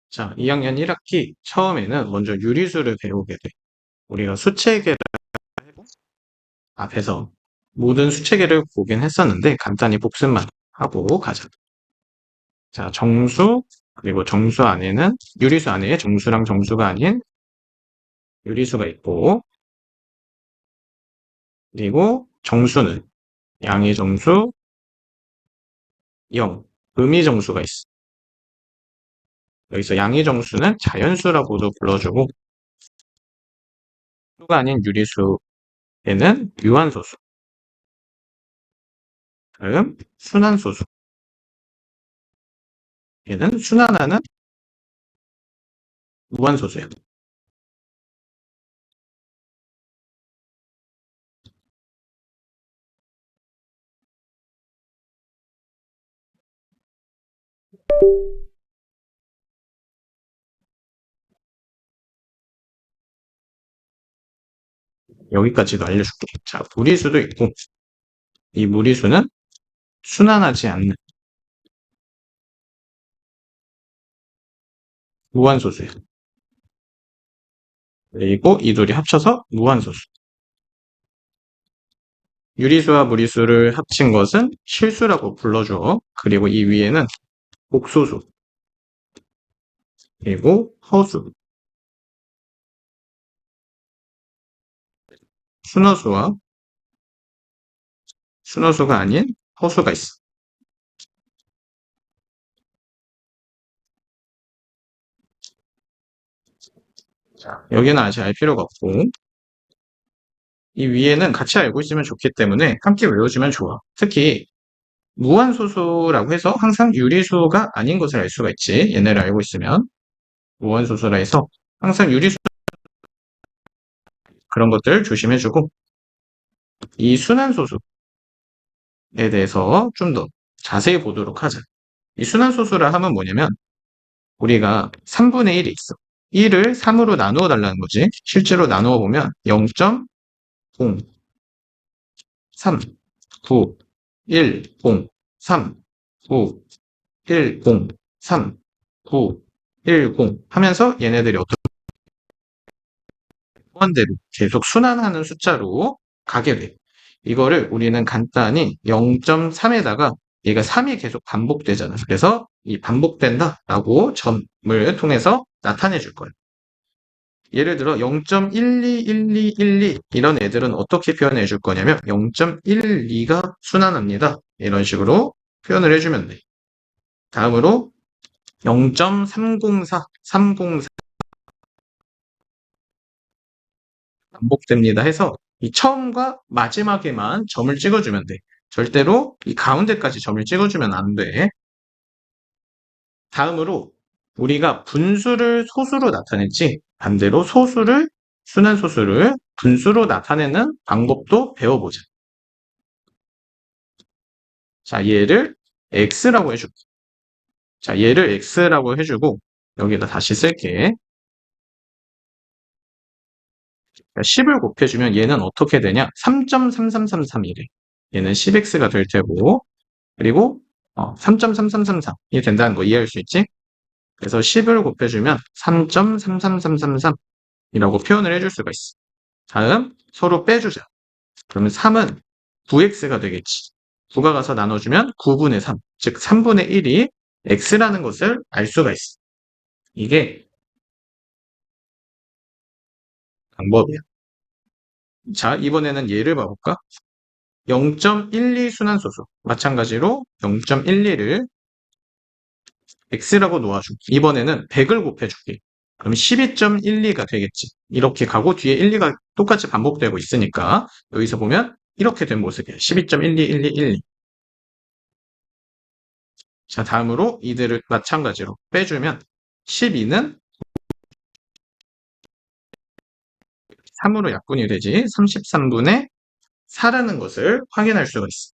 자, 2학년 1학기 처음에는 먼저 유리수를 배우게 돼. 우리가 수체계를 앞에서 모든 수체계를 보긴 했었는데 간단히 복습만 하고 가자. 자, 정수, 그리고 정수 안에는 유리수 안에 정수랑 정수가 아닌 유리수가 있고, 그리고 정수는 양의 정수, 0, 음의 정수가 있어. 여기서 양의 정수는 자연수라고도 불러주고, 수가 아닌 유리수에는 유한소수, 다음 순환소수. 얘는 순환하는 무한소수야. 여기까지도 알려줄게. 자, 무리수도 있고, 이 무리수는 순환하지 않는 무한소수야. 그리고 이 둘이 합쳐서 무한소수. 유리수와 무리수를 합친 것은 실수라고 불러줘. 그리고 이 위에는 복소수, 그리고 허수, 순허수와 순허수가 아닌 허수가 있어. 자, 여기는 아직 알 필요가 없고, 이 위에는 같이 알고 있으면 좋기 때문에 함께 외워주면 좋아. 특히 무한소수라고 해서 항상 유리수가 아닌 것을 알 수가 있지. 얘네를 알고 있으면. 무한소수라 해서 항상 유리수 그런 것들 조심해주고, 이 순환소수에 대해서 좀 더 자세히 보도록 하자. 이 순환소수라 하면 뭐냐면 우리가 3분의 1이 있어. 1을 3으로 나누어 달라는 거지. 실제로 나누어 보면 0.0, 3, 9, 1, 0, 3, 9, 1, 0, 3, 9, 1, 0 하면서 얘네들이 어떻게 무한대로 계속 순환하는 숫자로 가게 돼. 이거를 우리는 간단히 0.3에다가 얘가 3이 계속 반복되잖아. 그래서 이 반복된다라고 점을 통해서 나타내 줄 거야. 예를 들어 0.121212 이런 애들은 어떻게 표현해 줄 거냐면 0.12가 순환합니다. 이런 식으로 표현을 해주면 돼. 다음으로 0.304, 304 반복됩니다 해서 이 처음과 마지막에만 점을 찍어주면 돼. 절대로 이 가운데까지 점을 찍어주면 안 돼. 다음으로 우리가 분수를 소수로 나타냈지 반대로 소수를 순환소수를 분수로 나타내는 방법도 배워보자. 자, 얘를 x라고 해줄게. 자, 얘를 x라고 해주고 여기다 다시 쓸게. 10을 곱해주면 얘는 어떻게 되냐? 3.3333이래. 얘는 10x가 될 테고 그리고 3.33333이 된다는 거 이해할 수 있지? 그래서 10을 곱해주면 3.33333이라고 표현을 해줄 수가 있어. 다음 서로 빼주자. 그러면 3은 9x가 되겠지. 9가 가서 나눠주면 9분의 3, 즉 3분의 1이 x라는 것을 알 수가 있어. 이게 방법이야. 자, 이번에는 예를 봐볼까? 0.12 순환소수. 마찬가지로 0.12를 x라고 놓아줄게. 이번에는 100을 곱해줄게. 그럼 12.12가 되겠지. 이렇게 가고 뒤에 1, 2가 똑같이 반복되고 있으니까 여기서 보면 이렇게 된 모습이에요. 12.121212. 자, 다음으로 이들을 마찬가지로 빼주면 12는 3으로 약분이 되지 33분의 4라는 것을 확인할 수가 있어.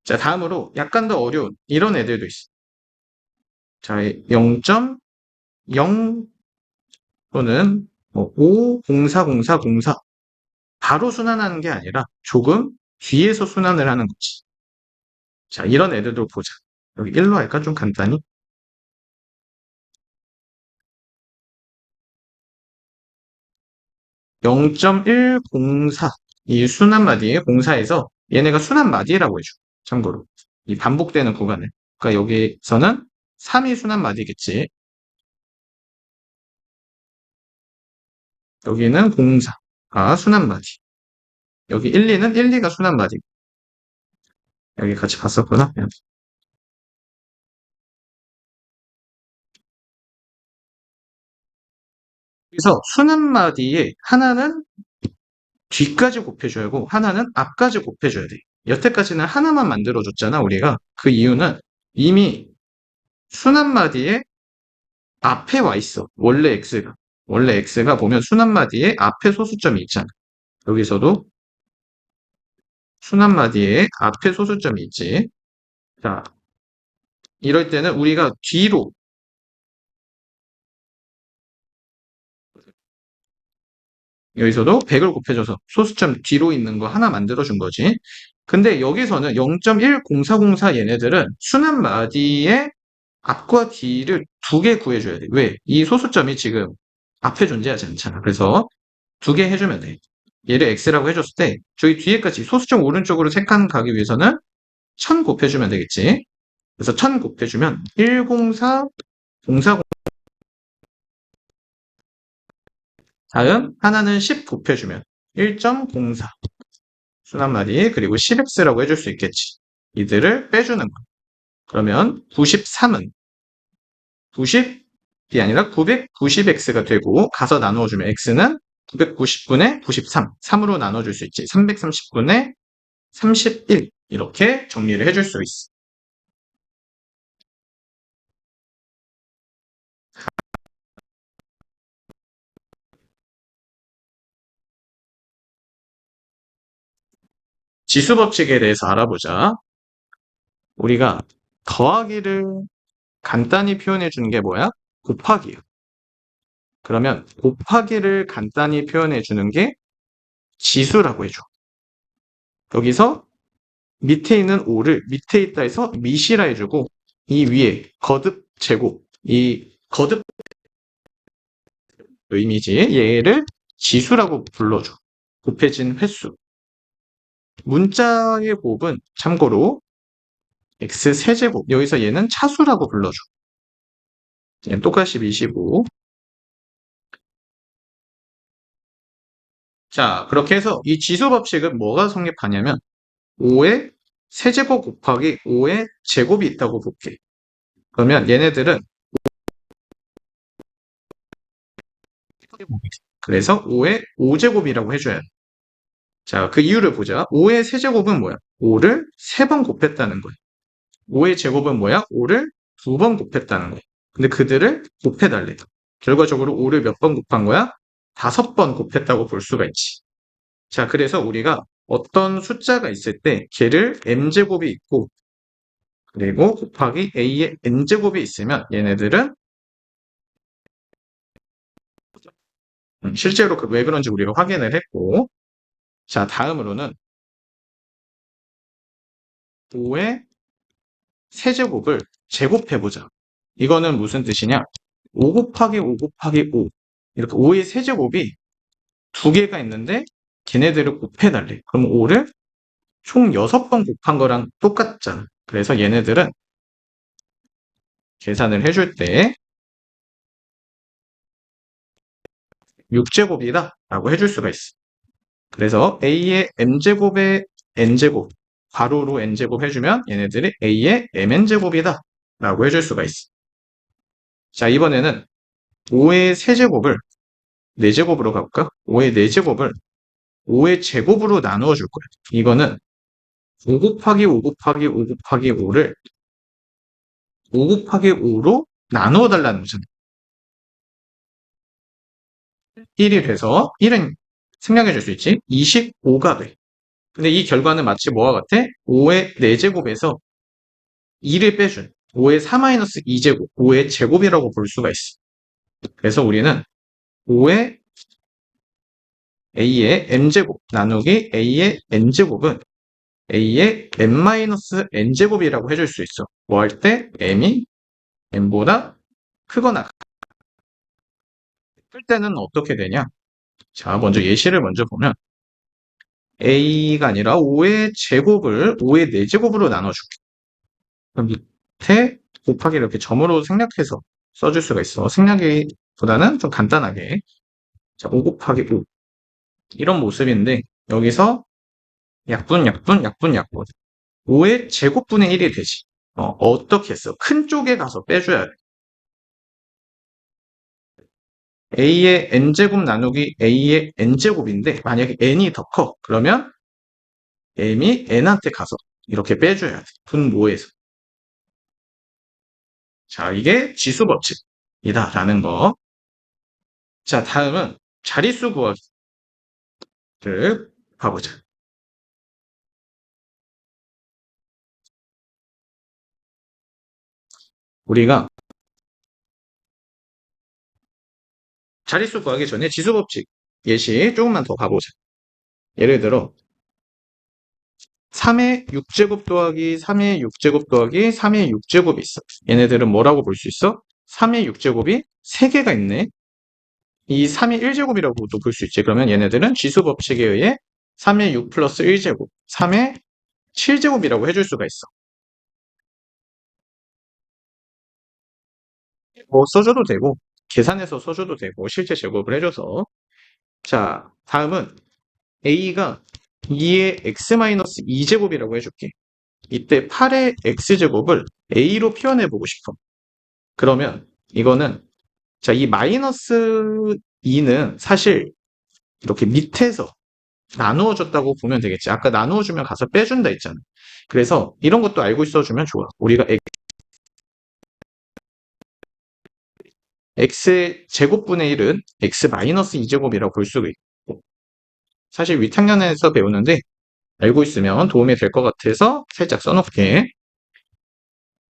자, 다음으로 약간 더 어려운 이런 애들도 있어. 자, 0.0 또는 5, 04, 04, 04 바로 순환하는 게 아니라 조금 뒤에서 순환을 하는 거지. 자, 이런 애들도 보자. 여기 1로 할까? 좀 간단히. 0.104 이 순환마디의 공사에서 얘네가 순환마디라고 해줘. 참고로 이 반복되는 구간을. 그러니까 여기서는 3이 순환마디겠지. 여기는 공사가 순환마디. 여기 1, 2는 1, 2가 순환마디. 여기 같이 봤었구나. 그래서 순환마디에 하나는 뒤까지 곱해줘야 하고 하나는 앞까지 곱해줘야 돼. 여태까지는 하나만 만들어줬잖아, 우리가. 그 이유는 이미 순환마디에 앞에 와 있어. 원래 x가. 원래 x가 보면 순환마디에 앞에 소수점이 있잖아. 여기서도 순환마디에 앞에 소수점이 있지. 자, 이럴 때는 우리가 뒤로 여기서도 100을 곱해줘서 소수점 뒤로 있는 거 하나 만들어준 거지. 근데 여기서는 0.10404 얘네들은 순환마디에 앞과 뒤를 두 개 구해줘야 돼. 왜? 이 소수점이 지금 앞에 존재하지 않잖아. 그래서 두 개 해주면 돼. 얘를 x라고 해줬을 때 저기 뒤에까지 소수점 오른쪽으로 세 칸 가기 위해서는 1000 곱해주면 되겠지. 그래서 1000 곱해주면 104, 04, 다음 하나는 10 곱해주면 1.04 순환마디 그리고 10x라고 해줄 수 있겠지. 이들을 빼주는 거. 그러면 93은 90이 아니라 990x가 되고 가서 나누어주면 x는 990분의 93, 3으로 나눠줄 수 있지. 330분의 31 이렇게 정리를 해줄 수 있어. 지수 법칙에 대해서 알아보자. 우리가 더하기를 간단히 표현해 주는 게 뭐야? 곱하기야. 그러면 곱하기를 간단히 표현해 주는 게 지수라고 해줘. 여기서 밑에 있는 5를 밑에 있다 해서 밑이라 해주고 이 위에 거듭 제곱 이 거듭 의미지 얘를 지수라고 불러줘. 곱해진 횟수. 문자의 곱은 참고로 x 세제곱 여기서 얘는 차수라고 불러줘. 얘는 똑같이 밑이고 자 그렇게 해서 이 지수 법칙은 뭐가 성립하냐면 5의 세제곱 곱하기 5의 제곱이 있다고 볼게. 그러면 얘네들은 그래서 5의 5제곱이라고 해줘야 돼. 자, 그 이유를 보자. 5의 세제곱은 뭐야? 5를 3번 곱했다는 거야. 5의 제곱은 뭐야? 5를 2번 곱했다는 거야. 근데 그들을 곱해달래. 결과적으로 5를 몇 번 곱한 거야? 5번 곱했다고 볼 수가 있지. 자, 그래서 우리가 어떤 숫자가 있을 때 걔를 m제곱이 있고 그리고 곱하기 a의 n제곱이 있으면 얘네들은 실제로 왜 그런지 우리가 확인을 했고 자 다음으로는 5의 세제곱을 제곱해보자. 이거는 무슨 뜻이냐? 5 곱하기 5 곱하기 5 이렇게 5의 세제곱이 두 개가 있는데 걔네들을 곱해달래. 그럼 5를 총 6번 곱한 거랑 똑같잖아. 그래서 얘네들은 계산을 해줄 때 6제곱이다 라고 해줄 수가 있어. 그래서 a의 m제곱의 n제곱 괄호로 n제곱 해주면 얘네들이 a의 mn제곱이다 라고 해줄 수가 있어. 자 이번에는 5의 세제곱을 4제곱으로 가볼까? 5의 4제곱을 5의 제곱으로 나누어 줄 거야. 이거는 5 곱하기 5 곱하기 5 곱하기 5를 5 곱하기 5로 나누어 달라는 거잖아. 1이 돼서 1은 생략해 줄 수 있지. 25가 돼. 근데 이 결과는 마치 뭐와 같아? 5의 4제곱에서 2를 빼준 5의 4-2제곱, 5의 제곱이라고 볼 수가 있어. 그래서 우리는 5의 a의 m제곱 나누기 a의 n제곱은 a의 n-n제곱이라고 해줄 수 있어. 뭐 할 때 m이 n보다 크거나 클 때는 어떻게 되냐? 자, 먼저 예시를 먼저 보면 a가 아니라 5의 제곱을 5의 4제곱으로 나눠줄게. 그럼 밑에 곱하기 이렇게 점으로 생략해서 써줄 수가 있어. 생략보다는 좀 간단하게. 자, 5 곱하기 5. 이런 모습인데 여기서 약분, 약분, 약분, 약분. 5의 제곱분의 1이 되지. 어떻게 했어? 큰 쪽에 가서 빼줘야 돼. a의 n제곱 나누기 a의 n제곱인데 만약에 n이 더 커. 그러면 m이 n한테 가서 이렇게 빼줘야 돼. 분모에서. 자, 이게 지수 법칙이다라는 거. 자, 다음은 자릿수 구하기를 봐보자. 우리가 자릿수 구하기 전에 지수 법칙 예시 조금만 더 봐보자. 예를 들어 3의 6제곱 더하기 3의 6제곱 더하기 3의 6제곱이 있어. 얘네들은 뭐라고 볼 수 있어? 3의 6제곱이 3개가 있네. 이 3의 1제곱이라고도 볼 수 있지. 그러면 얘네들은 지수 법칙에 의해 3의 6 플러스 1제곱, 3의 7제곱이라고 해줄 수가 있어. 뭐 써줘도 되고, 계산해서 써줘도 되고, 실제 제곱을 해줘서. 자, 다음은 a가 2의 x-2제곱이라고 해줄게. 이때 8의 x제곱을 a로 표현해보고 싶어. 그러면 이거는 자, 이 마이너스 2는 사실 이렇게 밑에서 나누어졌다고 보면 되겠지. 아까 나누어주면 가서 빼준다 했잖아. 그래서 이런 것도 알고 있어주면 좋아. 우리가 x의 제곱분의 1은 x 마이너스 2제곱이라고 볼 수가 있고 사실 위탁년에서 배우는데 알고 있으면 도움이 될 것 같아서 살짝 써놓을게.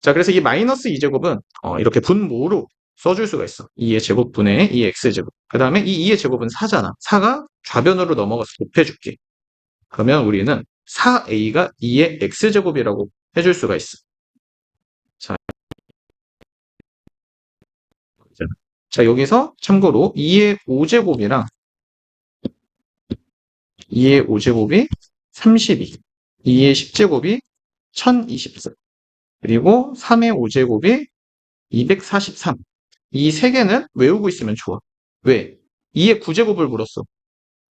자, 그래서 이 마이너스 2제곱은 이렇게 분모로 써줄 수가 있어. 2의 제곱분의 2의 x제곱. 그 다음에 이 2의 제곱은 4잖아. 4가 좌변으로 넘어가서 곱해줄게. 그러면 우리는 4a가 2의 x제곱이라고 해줄 수가 있어. 자, 자 여기서 참고로 2의 5제곱이랑 2의 5제곱이 32, 2의 10제곱이 1024, 그리고 3의 5제곱이 243. 이 세 개는 외우고 있으면 좋아. 왜? 2의 9제곱을 물었어.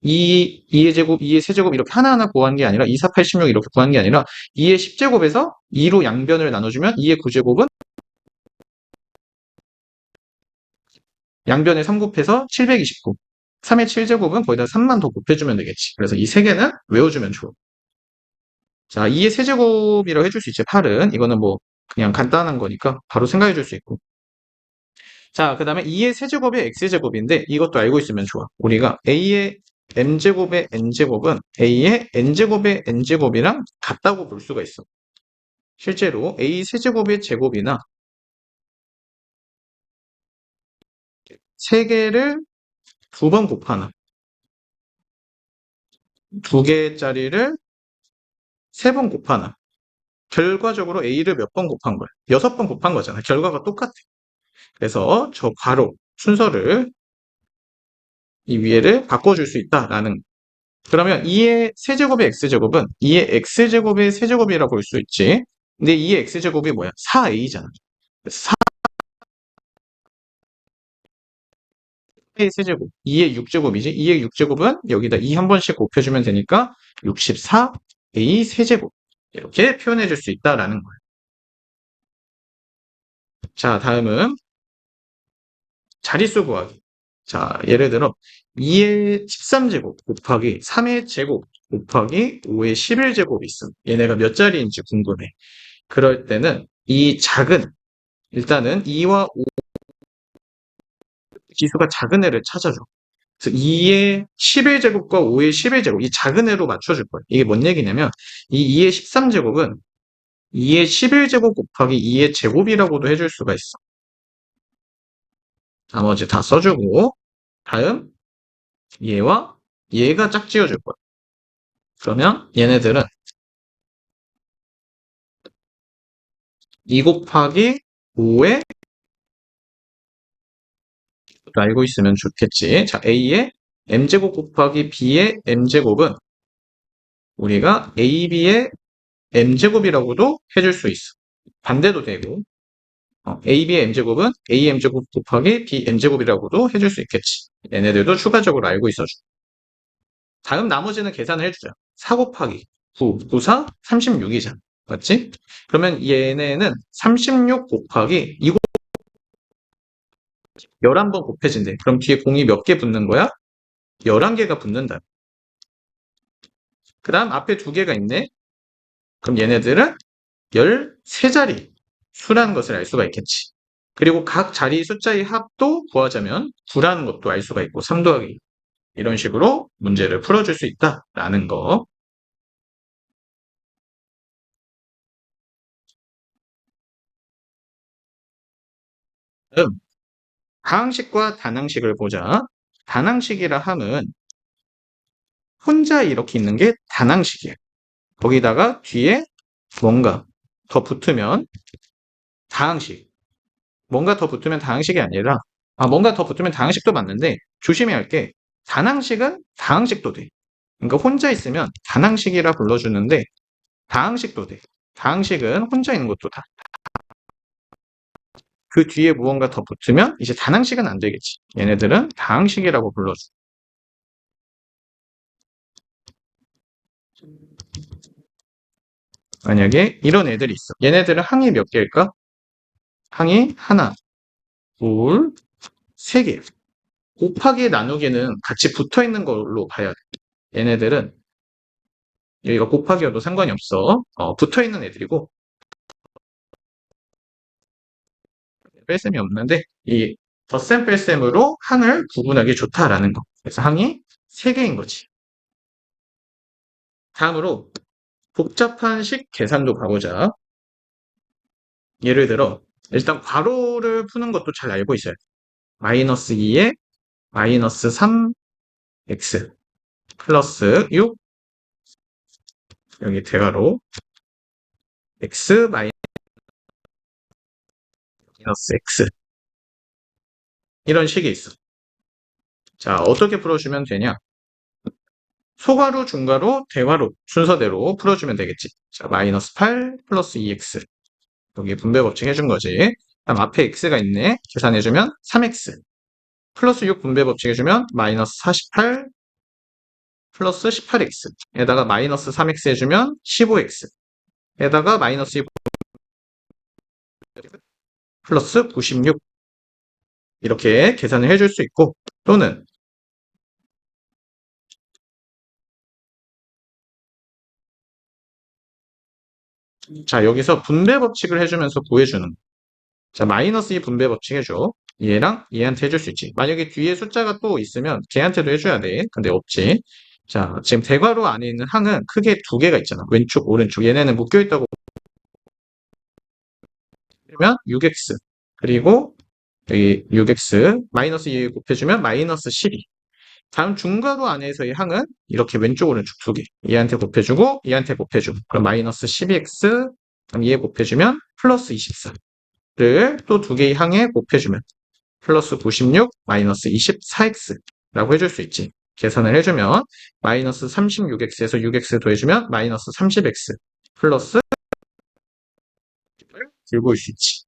2의 제곱, 2의 세제곱 이렇게 하나하나 구한 게 아니라 2, 4, 8, 16 이렇게 구한 게 아니라 2의 10제곱에서 2로 양변을 나눠주면 2의 9제곱은 양변에 3 곱해서 729. 3의 7제곱은 거기다 3만 더 곱해주면 되겠지. 그래서 이 세 개는 외워주면 좋아. 자, 2의 세제곱이라고 해줄 수 있지. 8은. 이거는 뭐 그냥 간단한 거니까 바로 생각해 줄 수 있고. 자, 그 다음에 2의 세제곱이 x제곱인데 이것도 알고 있으면 좋아. 우리가 a의 m제곱의 n제곱은 a의 n제곱의 n제곱이랑 같다고 볼 수가 있어. 실제로 a 세제곱의 제곱이나 3개를 2번 곱하나 2개짜리를 3번 곱하나 결과적으로 a를 몇 번 곱한 거야? 6번 곱한 거잖아. 결과가 똑같아. 그래서 저 괄호 순서를 이 위에를 바꿔줄 수 있다라는. 그러면 2의 세제곱의 x제곱은 2의 x제곱의 세제곱이라고 볼 수 있지. 근데 2의 x제곱이 뭐야? 4a잖아. 4의 세제곱, 2의 6제곱이지. 2의 6제곱은 여기다 2 한 번씩 곱해주면 되니까 64a 세제곱. 이렇게 표현해 줄 수 있다라는 거예요. 자, 다음은 자릿수 구하기. 자, 예를 들어 2의 13제곱 곱하기 3의 제곱 곱하기 5의 11제곱이 있음. 얘네가 몇 자리인지 궁금해. 그럴 때는 이 작은 일단은 2와 5 지수가 작은 애를 찾아줘. 그래서 2의 11제곱과 5의 11제곱 이 작은 애로 맞춰줄 거야. 이게 뭔 얘기냐면 이 2의 13제곱은 2의 11제곱 곱하기 2의 제곱이라고도 해줄 수가 있어. 나머지 다 써주고 다음 얘와 얘가 짝지어줄 거야. 그러면 얘네들은 2 곱하기 5에 알고 있으면 좋겠지. 자, A에 m제곱 곱하기 b의 m제곱은 우리가 ab의 m제곱이라고도 해줄 수 있어. 반대도 되고 ab의 m제곱은 am제곱 곱하기 bm제곱이라고도 해줄 수 있겠지. 얘네들도 추가적으로 알고 있어줘. 다음 나머지는 계산을 해주자. 4 곱하기 9, 9, 4, 36이잖아. 맞지? 그러면 얘네는 36 곱하기 2 11번 곱해진대. 그럼 뒤에 공이 몇 개 붙는 거야? 11개가 붙는다. 그 다음 앞에 2개가 있네. 그럼 얘네들은 13자리 수라는 것을 알 수가 있겠지. 그리고 각 자리 숫자의 합도 구하자면 9라는 것도 알 수가 있고 3 더하기 이런 식으로 문제를 풀어줄 수 있다라는 거. 다음 하항식과 단항식을 보자. 단항식이라 함은 혼자 이렇게 있는 게 단항식이에요. 거기다가 뒤에 뭔가 더 붙으면 다항식. 뭔가 더 붙으면 다항식이 아니라 뭔가 더 붙으면 다항식도 맞는데 조심해야 할 게 단항식은 다항식도 돼. 그러니까 혼자 있으면 단항식이라 불러주는데 다항식도 돼. 다항식은 혼자 있는 것도 다. 그 뒤에 무언가 더 붙으면 이제 단항식은 안 되겠지. 얘네들은 다항식이라고 불러줘. 만약에 이런 애들이 있어. 얘네들은 항이 몇 개일까? 항이 하나, 둘, 세 개. 곱하기 나누기는 같이 붙어 있는 걸로 봐야 돼. 얘네들은 여기가 곱하기여도 상관이 없어. 붙어 있는 애들이고 뺄셈이 없는데 이 덧셈 뺄셈으로 항을 구분하기 좋다라는 거. 그래서 항이 3개인 거지. 다음으로 복잡한 식 계산도 가보자. 예를 들어 일단 괄호를 푸는 것도 잘 알고 있어야 돼. 마이너스 2에 마이너스 3x 플러스 6 여기 대괄호 x 마이너스 x 이런 식이 있어. 자, 어떻게 풀어주면 되냐? 소괄호, 중괄호, 대괄호 순서대로 풀어주면 되겠지. 자, 마이너스 8 플러스 2x 여기 분배 법칙 해준 거지. 다음 앞에 x가 있네. 계산해주면 3x 플러스 6 분배 법칙 해주면 마이너스 48 플러스 18x 에다가 마이너스 3x 해주면 15x 에다가 마이너스 2 플러스 96 이렇게 계산을 해줄 수 있고 또는 자 여기서 분배 법칙을 해주면서 구해주는 자 마이너스 2 분배 법칙 해줘. 얘랑 얘한테 해줄 수 있지. 만약에 뒤에 숫자가 또 있으면 걔한테도 해줘야 돼. 근데 없지. 자 지금 대괄호 안에 있는 항은 크게 2개가 있잖아. 왼쪽 오른쪽 얘네는 묶여있다고 보면 6x 그리고 여기 6x 마이너스 2 곱해주면 마이너스 12 다음 중괄호 안에서의 항은 이렇게 왼쪽 오른쪽 2개 얘한테 곱해주고 얘한테 곱해주고 그럼 마이너스 12x 그럼 얘 곱해주면 플러스 24를 또 2개의 항에 곱해주면 플러스 96 마이너스 24x 라고 해줄 수 있지. 계산을 해주면 마이너스 36x에서 6x 더해주면 마이너스 30x 플러스 들고 올 수 있지.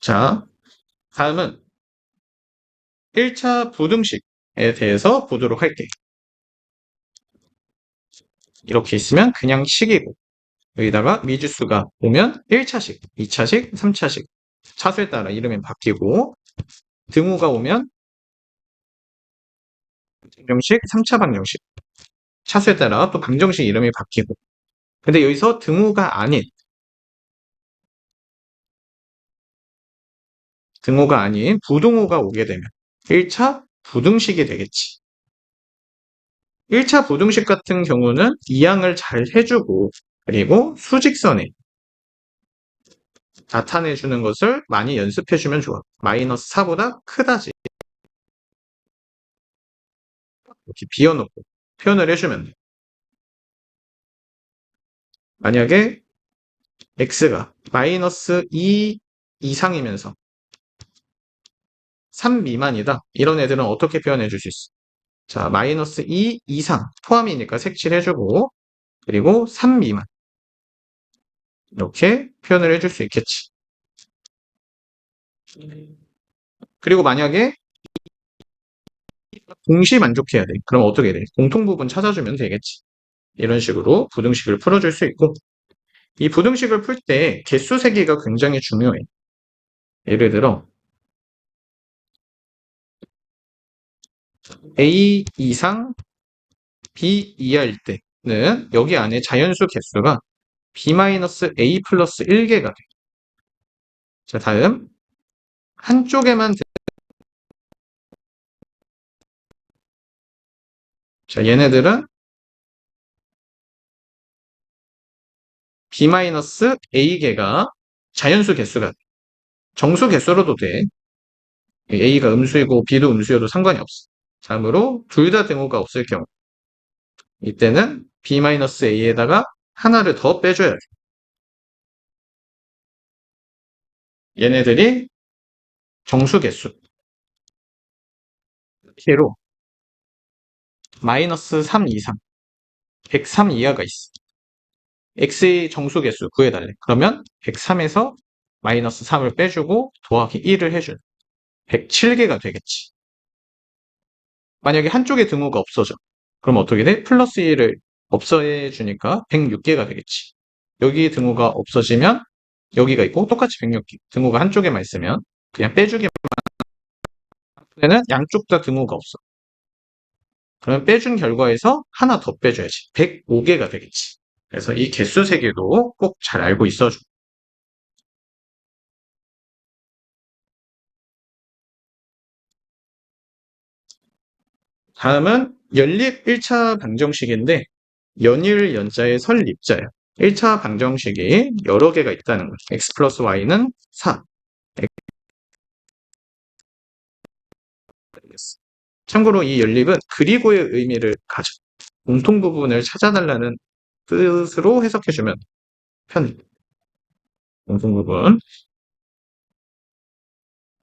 자, 다음은 1차 부등식에 대해서 보도록 할게. 이렇게 있으면 그냥 식이고 여기다가 미지수가 오면 1차식, 2차식, 3차식 차수에 따라 이름이 바뀌고 등호가 오면 방정식, 3차 방정식 차수에 따라 또 방정식 이름이 바뀌고 근데 여기서 등호가 아닌 부등호가 오게 되면 1차 부등식이 되겠지. 1차 부등식 같은 경우는 이항을 잘 해주고 그리고 수직선에 나타내주는 것을 많이 연습해주면 좋아. 마이너스 4보다 크다지. 이렇게 비워놓고 표현을 해주면 돼. 만약에 x가 마이너스 2 이상이면서 3 미만이다. 이런 애들은 어떻게 표현해 줄 수 있어? 자, 마이너스 2 이상 포함이니까 색칠해주고 그리고 3 미만 이렇게 표현을 해줄 수 있겠지. 그리고 만약에 동시 만족해야 돼. 그럼 어떻게 돼? 공통부분 찾아주면 되겠지. 이런 식으로 부등식을 풀어줄 수 있고 이 부등식을 풀 때 개수 세기가 굉장히 중요해. 예를 들어 a 이상 b 이하일 때는 여기 안에 자연수 개수가 b-a 플러스 1개가 돼. 자, 다음 한쪽에만 자, 얘네들은 b-a개가 자연수 개수가 돼. 정수 개수로도 돼. a가 음수이고 b도 음수여도 상관이 없어. 다음으로 둘 다 등호가 없을 경우 이때는 b-a에다가 하나를 더 빼줘야 돼. 얘네들이 정수 개수 K로 마이너스 3 이상 103 이하가 있어. x의 정수 개수 구해달래. 그러면 103에서 마이너스 3을 빼주고 더하기 1을 해줘. 107개가 되겠지. 만약에 한쪽에 등호가 없어져. 그럼 어떻게 돼? 플러스 1을 없애주니까 106개가 되겠지. 여기 등호가 없어지면 여기가 있고 똑같이 106개. 등호가 한쪽에만 있으면 그냥 빼주기만 하면 양쪽 다 등호가 없어. 그러면 빼준 결과에서 하나 더 빼줘야지. 105개가 되겠지. 그래서 이 개수 세개도 꼭 잘 알고 있어줘. 다음은 연립 1차 방정식인데 연일 연자의 설립자야. 1차 방정식이 여러 개가 있다는 거죠. x 플러스 y는 4. 참고로 이 연립은 그리고의 의미를 가져. 공통 부분을 찾아달라는 뜻으로 해석해주면 편해. 공통 부분.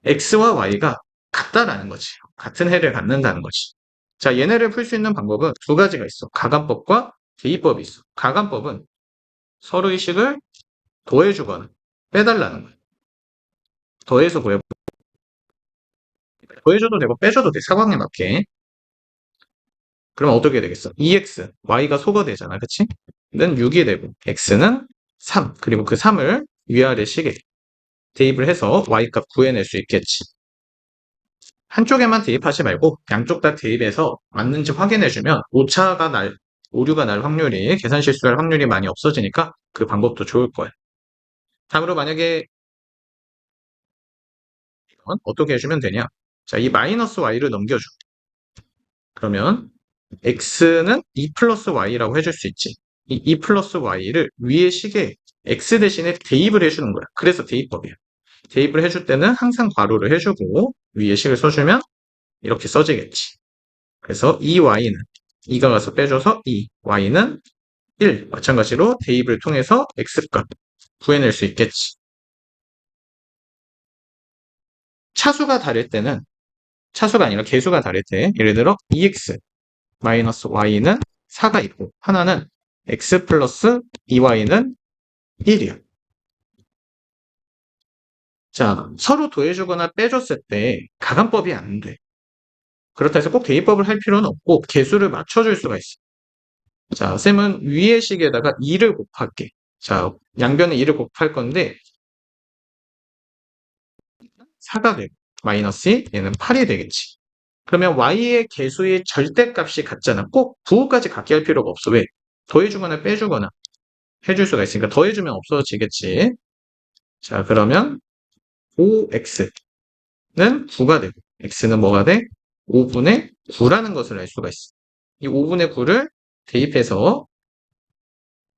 x와 y가 같다라는 거지. 같은 해를 갖는다는 거지. 자, 얘네를 풀 수 있는 방법은 두 가지가 있어. 가간법과 대입법이 있어. 가간법은 서로의 식을 더해주거나 빼달라는 거야. 더해서 구해. 더해줘도 되고 빼줘도 돼. 상황에 맞게. 그럼 어떻게 되겠어? 2x, y가 소거되잖아. 그치? 는 6이 되고 x는 3. 그리고 그 3을 위아래 식에 대입을 해서 y값 구해낼 수 있겠지. 한쪽에만 대입하지 말고 양쪽 다 대입해서 맞는지 확인해주면 오류가 날 확률이, 계산 실수할 확률이 많이 없어지니까 그 방법도 좋을 거야. 다음으로 만약에 이건 어떻게 해주면 되냐? 자, 이 마이너스 y를 넘겨줘. 그러면 x는 2 플러스 y라고 해줄 수 있지. 이 2 플러스 y를 위의 식에 x 대신에 대입을 해주는 거야. 그래서 대입법이야. 대입을 해줄 때는 항상 괄호를 해주고 위의 식을 써주면 이렇게 써지겠지. 그래서 2y는 2가 가서 빼줘서 2, y는 1. 마찬가지로 대입을 통해서 x값 구해낼 수 있겠지. 차수가 다를 때는 차수가 아니라 개수가 다를 때 예를 들어 2x 마이너스 y는 4가 있고 하나는 x 플러스 2y는 1이야. 자, 서로 더해주거나 빼줬을 때 가간법이 안 돼. 그렇다 해서 꼭 대입법을 할 필요는 없고 개수를 맞춰줄 수가 있어. 자, 쌤은 위의 식에다가 2를 곱할게. 자, 양변에 2를 곱할 건데 4가 되고 마이너스 2, 얘는 8이 되겠지. 그러면 y의 개수의 절대값이 같잖아. 꼭 부호까지 같게 할 필요가 없어. 왜? 더해주거나 빼주거나 해줄 수가 있으니까 더해주면 없어지겠지. 자, 그러면 5x는 9가 되고 x는 뭐가 돼? 5분의 9라는 것을 알 수가 있어. 이 5분의 9를 대입해서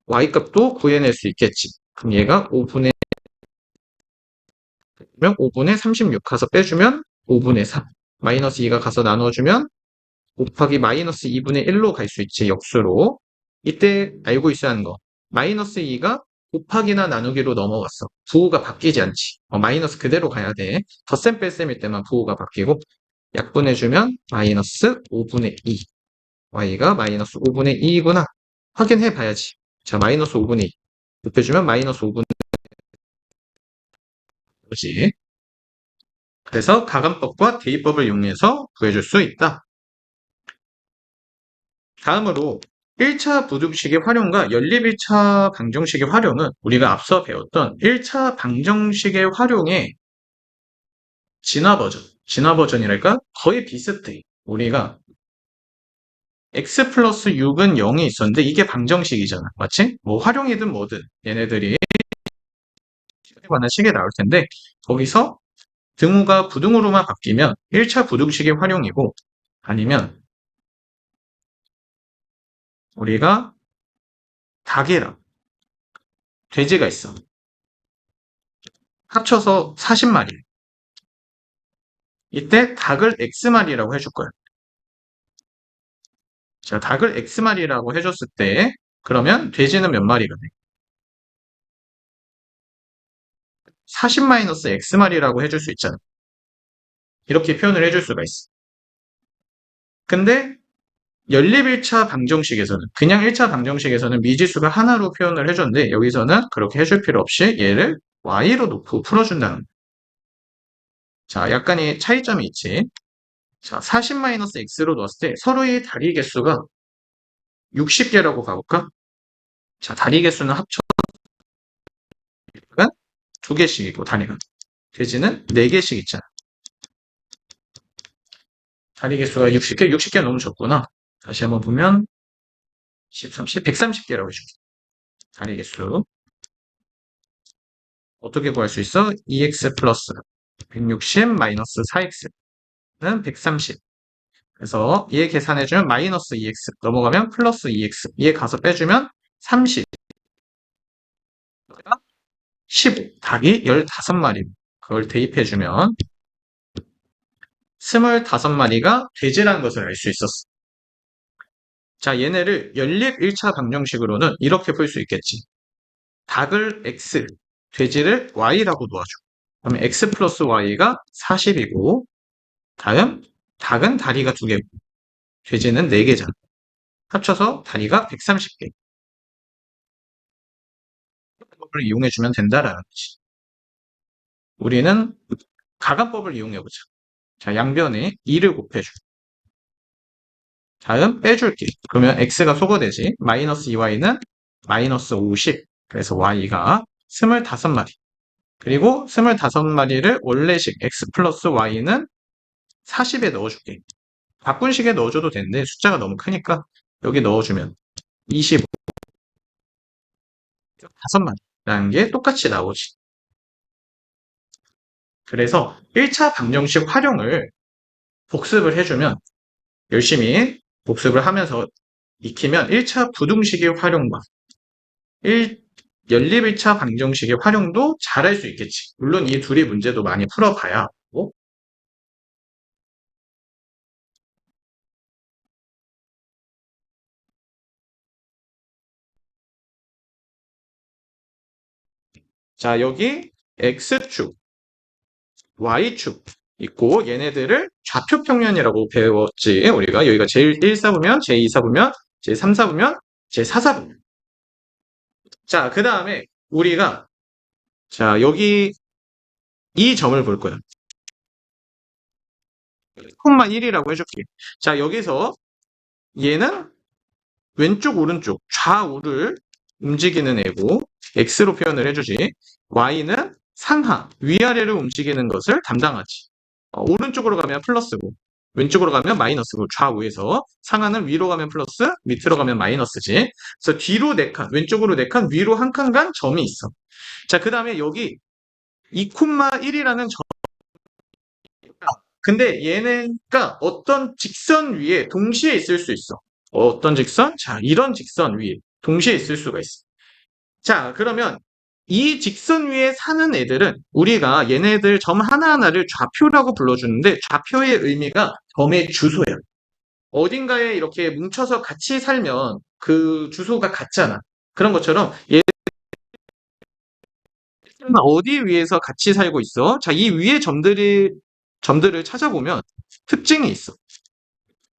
y값도 구해낼 수 있겠지. 그럼 얘가 5분의 36 가서 빼주면 5분의 3. 마이너스 2가 가서 나눠주면 곱하기 마이너스 2분의 1로 갈 수 있지. 역수로. 이때 알고 있어야 하는 거. 마이너스 2가 곱하기나 나누기로 넘어갔어. 부호가 바뀌지 않지. 마이너스 그대로 가야 돼. 덧셈 뺄셈일 때만 부호가 바뀌고 약분해주면 마이너스 5분의 2. y가 마이너스 5분의 2이구나. 확인해 봐야지. 자, 마이너스 5분의 2. 곱해주면 마이너스 5분의 2지. 그래서 가감법과 대입법을 이용해서 구해줄 수 있다. 다음으로 1차 부등식의 활용과 연립 1차 방정식의 활용은 우리가 앞서 배웠던 1차 방정식의 활용의 진화 버전이랄까? 거의 비슷해. 우리가 x 플러스 6은 0이 있었는데 이게 방정식이잖아. 맞지? 뭐 활용이든 뭐든 얘네들이 관한 식에 나올 텐데 거기서 등호가 부등호로만 바뀌면 1차 부등식의 활용이고 아니면 우리가 닭이랑 돼지가 있어. 합쳐서 40마리. 이때 닭을 X마리라고 해줄 거야. 자, 닭을 X마리라고 해줬을 때 그러면 돼지는 몇 마리가 돼? 40-X마리라고 해줄 수 있잖아. 이렇게 표현을 해줄 수가 있어. 근데 연립 1차 방정식에서는 그냥 1차 방정식에서는 미지수가 하나로 표현을 해줬는데 여기서는 그렇게 해줄 필요 없이 얘를 y로 놓고 풀어준다는 거야. 자, 약간의 차이점이 있지. 자, 40-x로 넣었을 때 서로의 다리 개수가 60개라고 가볼까? 자, 다리 개수는 합쳐서 두 개씩이고 다리가. 돼지는 4개씩 있잖아. 다리 개수가 60개? 60개 너무 적구나. 다시 한번 보면 10, 30, 130개라고 해줄게. 다리 개수. 어떻게 구할 수 있어? 2x 플러스 160 마이너스 4x는 130. 그래서 얘 계산해주면 마이너스 2x 넘어가면 플러스 2x 얘 가서 빼주면 30 15 닭이 15마리 그걸 대입해주면 25마리가 돼지라는 것을 알 수 있었어. 자, 얘네를 연립 1차 방정식으로는 이렇게 풀 수 있겠지. 닭을 x, 돼지를 y라고 놓아줘. 그러면 x 플러스 y가 40이고 다음 닭은 다리가 2개고 돼지는 4개잖아. 합쳐서 다리가 130개. 이걸 이용해주면 된다라는 거지. 우리는 가감법을 이용해보자. 자, 양변에 2를 곱해줘. 다음 빼줄게. 그러면 x가 소거되지. 마이너스 2y는 마이너스 50. 그래서 y가 25마리. 그리고 25마리를 원래식 x 플러스 y는 40에 넣어줄게. 바꾼식에 넣어줘도 되는데 숫자가 너무 크니까 여기 넣어주면 25. 5마리라는 게 똑같이 나오지. 그래서 1차 방정식 활용을 복습을 해주면 열심히 복습을 하면서 익히면 1차 부등식의 활용과 연립 1차 방정식의 활용도 잘할 수 있겠지. 물론 이 둘이 문제도 많이 풀어봐야 하고. 자, 여기 X축, Y축 있고 얘네들을 좌표평면이라고 배웠지. 우리가 여기가 제1사부면, 제2사부면, 제3사부면, 제4사부면. 자, 그 다음에 우리가 자, 여기 이 점을 볼 거야. 1이라고 해줄게. 자, 여기서 얘는 왼쪽, 오른쪽, 좌우를 움직이는 애고 X로 표현을 해주지. Y는 상하, 위아래를 움직이는 것을 담당하지. 오른쪽으로 가면 플러스고 왼쪽으로 가면 마이너스고 좌우에서 상하는 위로 가면 플러스, 밑으로 가면 마이너스지. 그래서 뒤로 4칸, 왼쪽으로 4칸, 위로 한 칸 간 점이 있어. 자, 그 다음에 여기 2,1이라는 점. 근데 얘네가 어떤 직선 위에 동시에 있을 수 있어. 어떤 직선? 자, 이런 직선 위에 동시에 있을 수가 있어. 자, 그러면 이 직선 위에 사는 애들은 우리가 얘네들 점 하나하나를 좌표라고 불러주는데 좌표의 의미가 점의 주소야. 어딘가에 이렇게 뭉쳐서 같이 살면 그 주소가 같잖아. 그런 것처럼 어디 위에서 같이 살고 있어? 자, 이 위에 점들을 찾아보면 특징이 있어.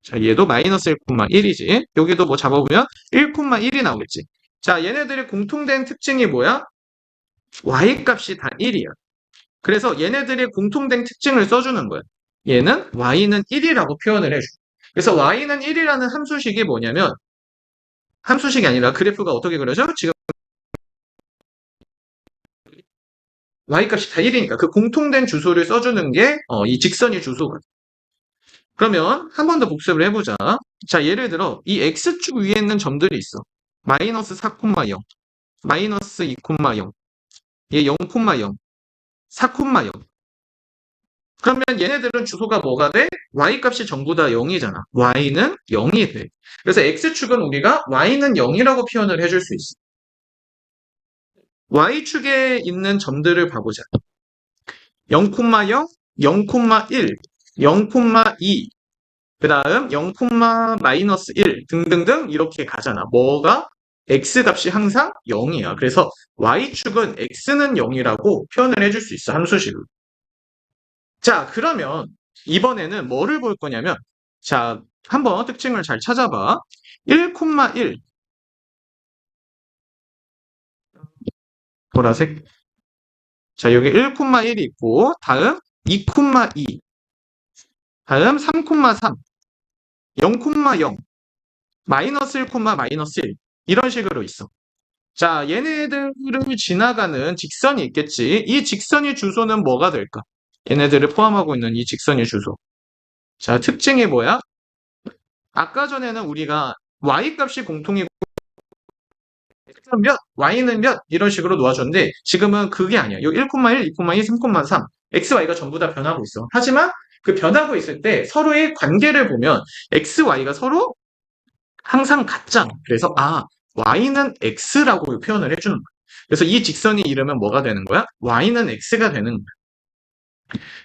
자, 얘도 마이너스 1,1이지. 여기도 뭐 잡아보면 1,1이 나오겠지. 자, 얘네들의 공통된 특징이 뭐야? y값이 다 1이야. 그래서 얘네들의 공통된 특징을 써주는 거야. 얘는 y는 1이라고 표현을 해줘. 그래서 y는 1이라는 함수식이 뭐냐면, 함수식이 아니라 그래프가 어떻게 그려져? 지금 y값이 다 1이니까 그 공통된 주소를 써주는 게 이 직선의 주소거든. 그러면 한 번 더 복습을 해보자. 자, 예를 들어 이 x축 위에 있는 점들이 있어. 마이너스 4,0, 마이너스 2,0, 얘 0,0, 4,0. 그러면 얘네들은 주소가 뭐가 돼? y값이 전부 다 0이잖아. y는 0이 돼. 그래서 x축은 우리가 y는 0이라고 표현을 해줄 수 있어. y축에 있는 점들을 봐보자. 0,0, 0,1, 0,2, 그 다음 0, 마이너스 1 등등등 이렇게 가잖아. 뭐가? x값이 항상 0이야. 그래서 y축은 x는 0이라고 표현을 해줄 수 있어. 함수식으로. 자, 그러면 이번에는 뭐를 볼 거냐면, 자, 한번 특징을 잘 찾아봐. 1,1 보라색. 자, 여기 1,1이 있고, 다음 2,2, 다음 3,3, 0,0, 마이너스 1, 마이너스 1 이런 식으로 있어. 자, 얘네들을 지나가는 직선이 있겠지. 이 직선의 주소는 뭐가 될까? 얘네들을 포함하고 있는 이 직선의 주소. 자, 특징이 뭐야? 아까 전에는 우리가 y값이 공통이고 x는 몇, y는 몇 이런 식으로 놓아줬는데 지금은 그게 아니야. 이 1,1, 2,2, 3,3 x, y가 전부 다 변하고 있어. 하지만 그 변하고 있을 때 서로의 관계를 보면 x, y가 서로 항상 같잖아. 그래서 y는 x라고 표현을 해주는 거야. 그래서 이 직선이 이르면 뭐가 되는 거야? y는 x가 되는 거야.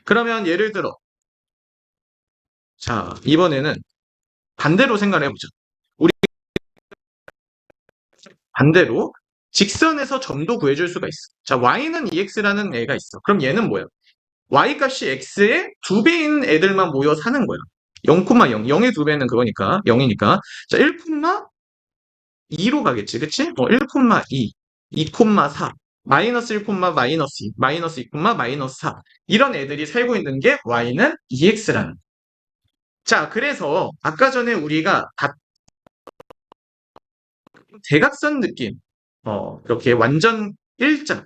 그러면 예를 들어 자 이번에는 반대로 생각을 해보자. 우리 반대로 직선에서 점도 구해줄 수가 있어. 자 y는 2x라는 애가 있어. 그럼 얘는 뭐야? y값이 x의 2배인 애들만 모여 사는 거야. 0,0, 0의 2배는 그거니까 0이니까 자 1,2로 가겠지. 그치? 1,2, 2,4 마이너스 1, 마이너스 2, 마이너스 2, 마이너스 4 이런 애들이 살고 있는 게 y는 2x라는. 자, 그래서 아까 전에 우리가 대각선 느낌, 이렇게 완전 일자,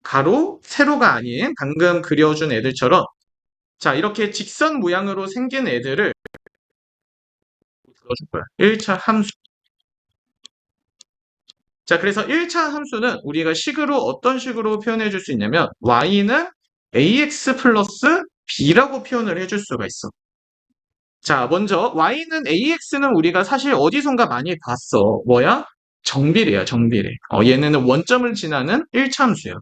가로, 세로가 아닌 방금 그려준 애들처럼 자, 이렇게 직선 모양으로 생긴 애들을 그려줄 거야. 1차 함수. 자, 그래서 1차 함수는 우리가 식으로 어떤 식으로 표현해 줄 수 있냐면 y는 ax 플러스 b라고 표현을 해줄 수가 있어. 자, 먼저 y는 ax는 우리가 사실 어디선가 많이 봤어. 뭐야? 정비례야, 정비례. 얘네는 원점을 지나는 1차 함수야.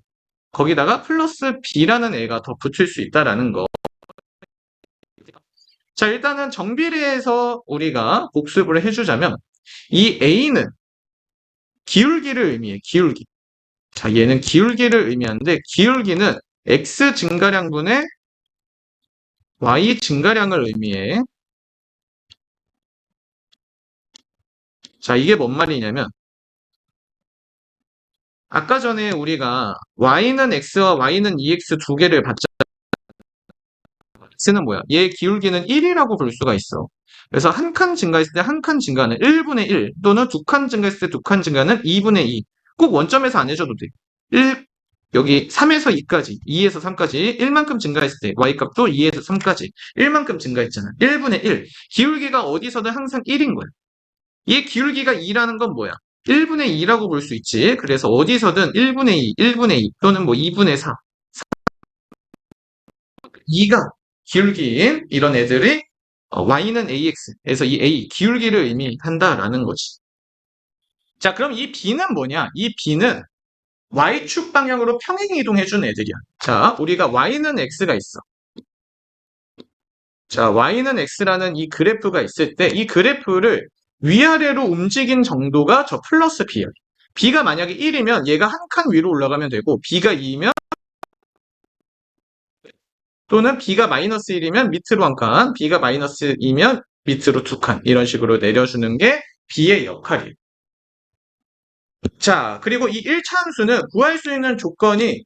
거기다가 플러스 b라는 애가 더 붙을 수 있다라는 거. 자, 일단은 정비례에서 우리가 복습을 해주자면 이 a는 기울기를 의미해, 기울기. 자, 얘는 기울기를 의미하는데 기울기는 x 증가량분의 y 증가량을 의미해. 자, 이게 뭔 말이냐면 아까 전에 우리가 y는 x와 y는 2x 두 개를 봤잖아. x는 뭐야? 얘 기울기는 1이라고 볼 수가 있어. 그래서 한 칸 증가했을 때 한 칸 증가는 1분의 1 또는 두 칸 증가했을 때 두 칸 증가는 2분의 2. 꼭 원점에서 안 해줘도 돼. 1, 여기 3에서 2까지, 2에서 3까지 1만큼 증가했을 때 y값도 2에서 3까지 1만큼 증가했잖아. 1분의 1. 기울기가 어디서든 항상 1인 거야. 얘 기울기가 2라는 건 뭐야? 1분의 2라고 볼 수 있지. 그래서 어디서든 1분의 2, 1분의 2 또는 뭐 2분의 4. 2가 기울기인 이런 애들이 y는 ax에서 이 a 기울기를 의미한다라는 거지. 자, 그럼 이 b는 뭐냐? 이 b는 y축 방향으로 평행 이동해준 애들이야. 자, 우리가 y는 x가 있어. 자, y는 x라는 이 그래프가 있을 때 이 그래프를 위아래로 움직인 정도가 저 플러스 b야. b가 만약에 1이면 얘가 한 칸 위로 올라가면 되고 b가 2이면 또는 b가 마이너스 1이면 밑으로 한 칸, b가 마이너스 2면 밑으로 두 칸 이런 식으로 내려주는 게 b의 역할이에요. 자, 그리고 이 1차 함수는 구할 수 있는 조건이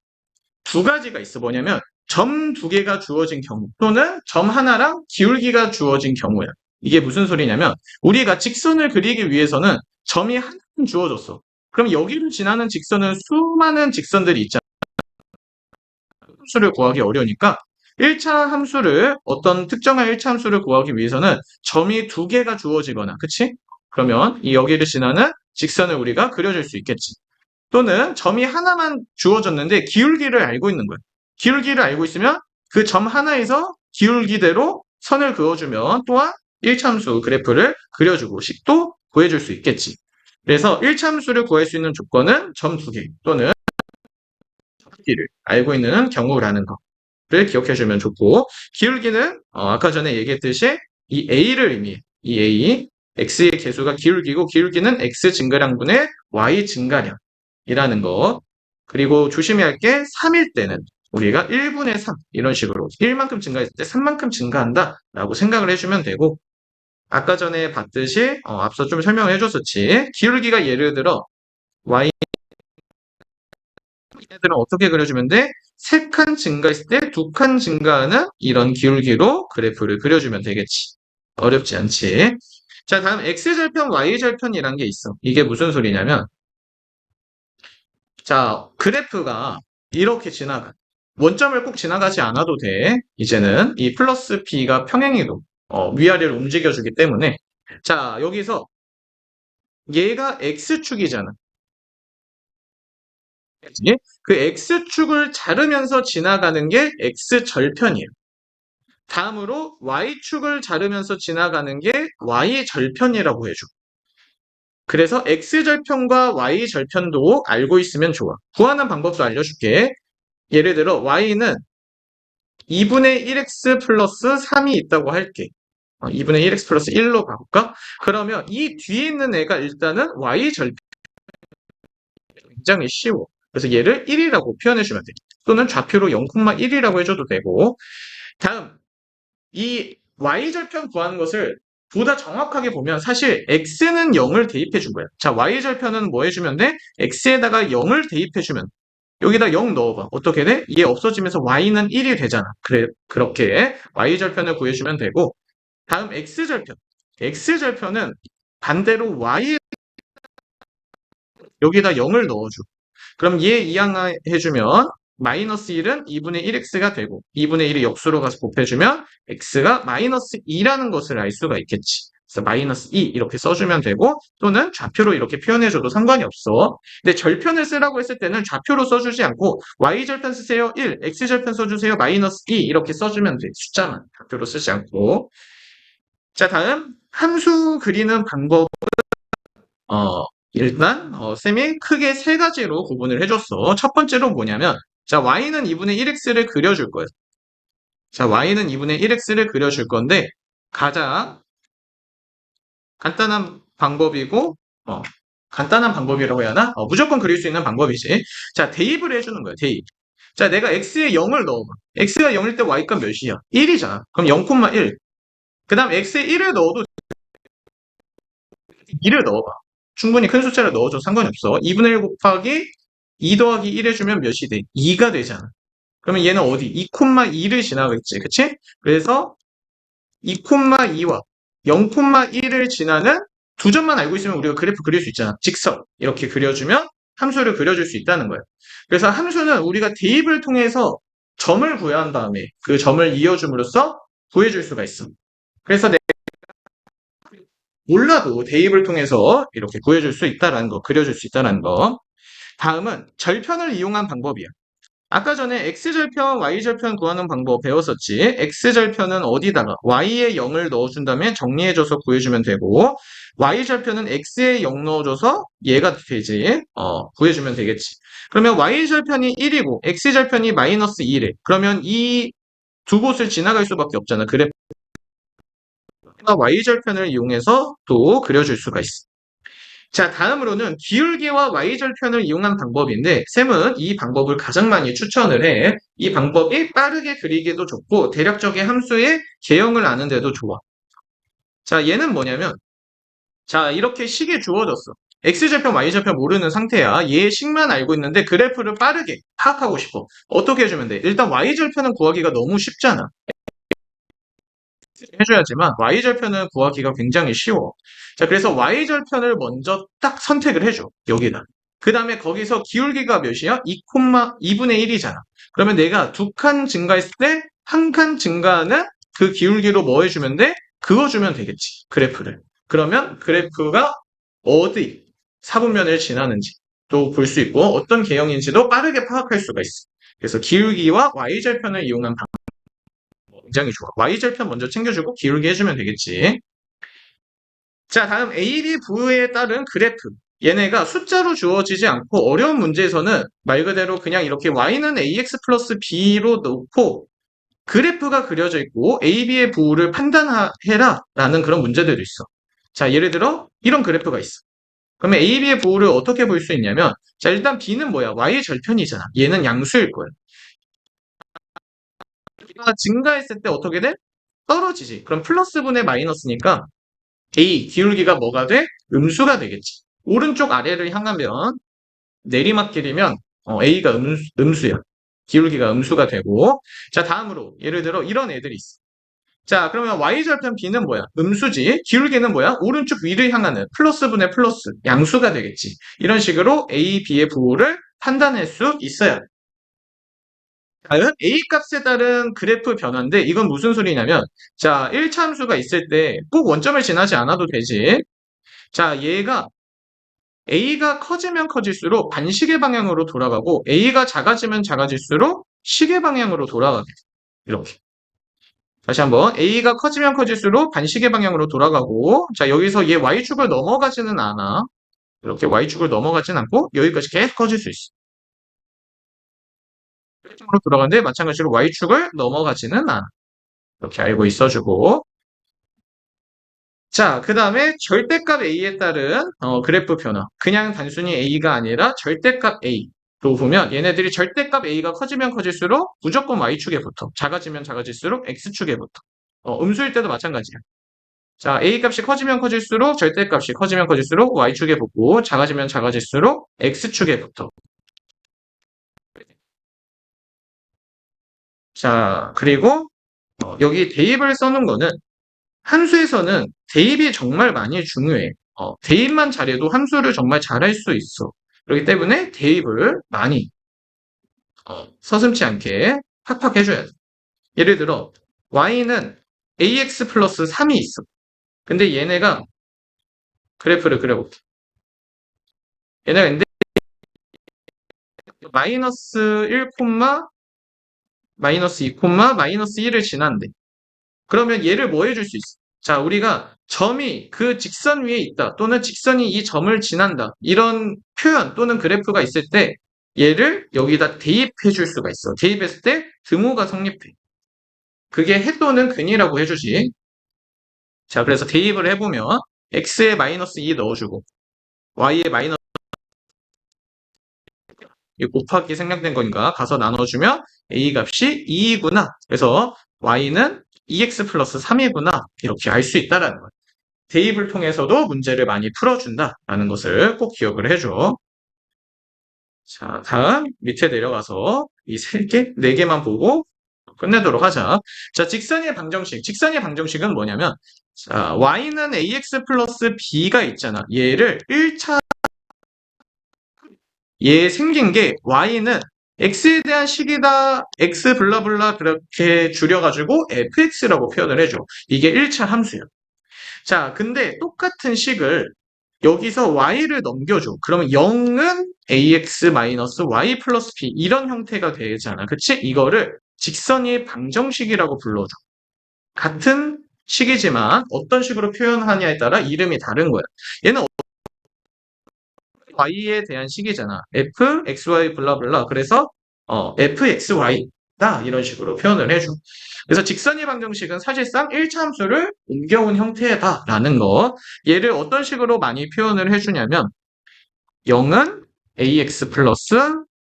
두 가지가 있어. 뭐냐면 점 두 개가 주어진 경우 또는 점 하나랑 기울기가 주어진 경우야. 이게 무슨 소리냐면 우리가 직선을 그리기 위해서는 점이 하나 주어졌어. 그럼 여기를 지나는 직선은 수많은 직선들이 있잖아. 함수를 구하기 어려우니까 1차 함수를 어떤 특정한 1차 함수를 구하기 위해서는 점이 두 개가 주어지거나 그치? 그러면 이 여기를 지나는 직선을 우리가 그려줄 수 있겠지. 또는 점이 하나만 주어졌는데 기울기를 알고 있는 거야. 기울기를 알고 있으면 그 점 하나에서 기울기대로 선을 그어주면 또한 1참수 그래프를 그려주고 식도 구해줄 수 있겠지. 그래서 1참수를 구할 수 있는 조건은 점 두 개 또는 기를 알고 있는 경우라는 거를 기억해주면 좋고 기울기는 아까 전에 얘기했듯이 이 A를 의미해. 이 A, X의 개수가 기울기고 기울기는 X 증가량분의 Y 증가량이라는 거. 그리고 조심해야 할 게 3일 때는 우리가 1분의 3 이런 식으로 1만큼 증가했을 때 3만큼 증가한다 라고 생각을 해주면 되고 아까 전에 봤듯이 앞서 좀 설명을 해줬었지. 기울기가 예를 들어 Y 얘들은 어떻게 그려주면 돼? 3칸 증가했을 때 2칸 증가하는 이런 기울기로 그래프를 그려주면 되겠지. 어렵지 않지. 자, 다음 X절편, Y절편이란 게 있어. 이게 무슨 소리냐면 자, 그래프가 이렇게 지나가. 원점을 꼭 지나가지 않아도 돼. 이제는 이 플러스 B가 평행이동, 위아래를 움직여주기 때문에. 자, 여기서 얘가 X축이잖아. 그치? 그 X축을 자르면서 지나가는 게 X절편이에요. 다음으로 Y축을 자르면서 지나가는 게 Y절편이라고 해줘. 그래서 X절편과 Y절편도 알고 있으면 좋아. 구하는 방법도 알려줄게. 예를 들어 Y는 2분의 1x 플러스 3이 있다고 할게. 2분의 1x 플러스 1로 가볼까? 그러면 이 뒤에 있는 애가 일단은 Y절편. 굉장히 쉬워. 그래서 얘를 1이라고 표현해주면 돼. 또는 좌표로 0,1이라고 해줘도 되고. 다음, 이 Y절편 구하는 것을 보다 정확하게 보면 사실 X는 0을 대입해 준 거야. 자, Y절편은 뭐 해주면 돼? X에다가 0을 대입해 주면 여기다 0 넣어봐. 어떻게 돼? 얘 없어지면서 Y는 1이 되잖아. 그래, 그렇게 Y절편을 구해주면 되고 다음 X절편. X절편은 반대로 Y 여기다 0을 넣어줘. 그럼 얘 이항해주면 마이너스 1은 2분의 1x가 되고 2분의 1이 역수로 가서 곱해주면 x가 마이너스 2라는 것을 알 수가 있겠지. 그래서 마이너스 2 이렇게 써주면 되고 또는 좌표로 이렇게 표현해줘도 상관이 없어. 근데 절편을 쓰라고 했을 때는 좌표로 써주지 않고 y절편 쓰세요 1, x절편 써주세요 마이너스 2 이렇게 써주면 돼. 숫자만 좌표로 쓰지 않고. 자, 다음 함수 그리는 방법 일단 쌤이 크게 세 가지로 구분을 해줬어. 첫 번째로 뭐냐면 자 y는 2분의 1x를 그려줄 거예요. 자 y는 2분의 1x를 그려줄 건데 가장 간단한 방법이고 간단한 방법이라고 해야 하나? 무조건 그릴 수 있는 방법이지. 자 대입을 해주는 거예요. 대입. 자 내가 x에 0을 넣어봐. x가 0일 때 y값 몇이야? 1이잖아. 그럼 0,1. 그 다음 x에 1을 넣어도 2를 넣어봐. 충분히 큰 숫자를 넣어줘도 상관이 없어. 2분의 1 곱하기 2 더하기 1 해주면 몇이 돼? 2가 되잖아. 그러면 얘는 어디? 2,2를 지나가겠지. 그치? 그래서 2,2와 0,1을 지나는 두 점만 알고 있으면 우리가 그래프 그릴 수 있잖아. 직선. 이렇게 그려주면 함수를 그려줄 수 있다는 거예요. 그래서 함수는 우리가 대입을 통해서 점을 구해야 한 다음에 그 점을 이어줌으로써 구해줄 수가 있어. 그래서 몰라도 대입을 통해서 이렇게 구해줄 수 있다는 거, 그려줄 수 있다는 거. 다음은 절편을 이용한 방법이야. 아까 전에 X절편, Y절편 구하는 방법 배웠었지. X절편은 어디다가 Y에 0을 넣어준 다음에 정리해줘서 구해주면 되고 Y절편은 X에 0 넣어줘서 얘가 되지. 구해주면 되겠지. 그러면 Y절편이 1이고 X절편이 마이너스 2래. 그러면 이 두 곳을 지나갈 수밖에 없잖아. 그래프가 Y절편을 이용해서 또 그려줄 수가 있어. 자, 다음으로는 기울기와 y절편을 이용한 방법인데 쌤은 이 방법을 가장 많이 추천을 해. 이 방법이 빠르게 그리기도 좋고 대략적인 함수의 개형을 아는 데도 좋아. 자, 얘는 뭐냐면 자, 이렇게 식이 주어졌어. x절편, y절편 모르는 상태야. 얘 식만 알고 있는데 그래프를 빠르게 파악하고 싶어. 어떻게 해주면 돼? 일단 y절편은 구하기가 너무 쉽잖아. 해줘야지만 y절편은 구하기가 굉장히 쉬워. 자, 그래서 y절편을 먼저 딱 선택을 해줘. 여기다. 그 다음에 거기서 기울기가 몇이야? 2분의 1이잖아. 그러면 내가 두 칸 증가했을 때 한 칸 증가하는 그 기울기로 뭐 해주면 돼? 그어주면 되겠지. 그래프를. 그러면 그래프가 어디 사분면을 지나는지 또 볼 수 있고 어떤 개형인지도 빠르게 파악할 수가 있어. 그래서 기울기와 y절편을 이용한 굉장히 좋아. y절편 먼저 챙겨주고 기울기 해주면 되겠지. 자, 다음 AB 부호에 따른 그래프. 얘네가 숫자로 주어지지 않고 어려운 문제에서는 말 그대로 그냥 이렇게 y는 ax 플러스 b로 놓고 그래프가 그려져 있고 AB의 부호를 판단해라 라는 그런 문제들도 있어. 자, 예를 들어 이런 그래프가 있어. 그러면 AB의 부호를 어떻게 볼 수 있냐면 자, 일단 B는 뭐야? Y 절편이잖아. 얘는 양수일 거야. B가 증가했을 때 어떻게 돼? 떨어지지. 그럼 플러스 분의 마이너스니까 A 기울기가 뭐가 돼? 음수가 되겠지. 오른쪽 아래를 향하면 내리막길이면 A가 음수야. 기울기가 음수가 되고 자 다음으로 예를 들어 이런 애들이 있어. 자 그러면 Y절편 B는 뭐야? 음수지. 기울기는 뭐야? 오른쪽 위를 향하는 플러스 분의 플러스 양수가 되겠지. 이런 식으로 A, B의 부호를 판단할 수 있어야 돼. 다음 A 값에 따른 그래프 변화인데 이건 무슨 소리냐면 자 1차 함수가 있을 때 꼭 원점을 지나지 않아도 되지. 자 얘가 A가 커지면 커질수록 반시계 방향으로 돌아가고 A가 작아지면 작아질수록 시계 방향으로 돌아가게 돼. 이렇게. 다시 한번 A가 커지면 커질수록 반시계 방향으로 돌아가고 자 여기서 얘 Y축을 넘어가지는 않아. 이렇게 Y축을 넘어가진 않고 여기까지 계속 커질 수 있어. Y축으로 돌아가는데 마찬가지로 Y축을 넘어가지는 않아. 이렇게 알고 있어주고 자, 그 다음에 절대값 A에 따른 그래프 변화. 그냥 단순히 A가 아니라 절대값 A로 보면 얘네들이 절대값 A가 커지면 커질수록 무조건 Y축에 붙어. 작아지면 작아질수록 X축에 붙어. 음수일 때도 마찬가지야. 자, A 값이 커지면 커질수록 절대값이 커지면 커질수록 Y축에 붙고 작아지면 작아질수록 X축에 붙어. 자, 그리고 여기 대입을 써놓은 거는 함수에서는 대입이 정말 많이 중요해. 대입만 잘해도 함수를 정말 잘할 수 있어. 그렇기 때문에 대입을 많이 서슴지 않게 팍팍 해줘야 돼. 예를 들어 y는 ax 플러스 3이 있어. 근데 얘네가 그래프를 그려볼게. 얘네가 근데 마이너스 1, 마이너스 2, 마이너스 1을 지난대. 그러면 얘를 뭐 해줄 수 있어? 자, 우리가 점이 그 직선 위에 있다 또는 직선이 이 점을 지난다 이런 표현 또는 그래프가 있을 때 얘를 여기다 대입해 줄 수가 있어. 대입했을 때 등호가 성립해. 그게 해 또는 근이라고 해주지. 자, 그래서 대입을 해보면 x에 마이너스 2 넣어주고 y에 마이너스 곱하기 생략된 거니까 가서 나눠주면 a 값이 2이구나. 그래서 y는 2x 플러스 3이구나. 이렇게 알 수 있다라는 거예요. 대입을 통해서도 문제를 많이 풀어준다라는 것을 꼭 기억을 해줘. 자, 다음 밑에 내려가서 이 세 개, 네 개만 보고 끝내도록 하자. 자, 직선의 방정식. 직선의 방정식은 뭐냐면, 자, y는 ax 플러스 b가 있잖아. 얘를 1차, 얘 생긴 게 y는 x에 대한 식이다, x 블라블라 그렇게 줄여가지고 fx라고 표현을 해줘. 이게 1차 함수야. 자, 근데 똑같은 식을 여기서 y를 넘겨줘. 그러면 0은 ax 마이너스 y 플러스 b 이런 형태가 되잖아. 그치? 이거를 직선의 방정식이라고 불러줘. 같은 식이지만 어떤 식으로 표현하냐에 따라 이름이 다른 거야. 얘는 y에 대한 식이잖아. f, xy 블라블라. 그래서 fxy 이런 식으로 표현을 해줘. 그래서 직선의 방정식은 사실상 1차 함수를 옮겨온 형태다라는 것. 얘를 어떤 식으로 많이 표현을 해주냐면 0은 ax 플러스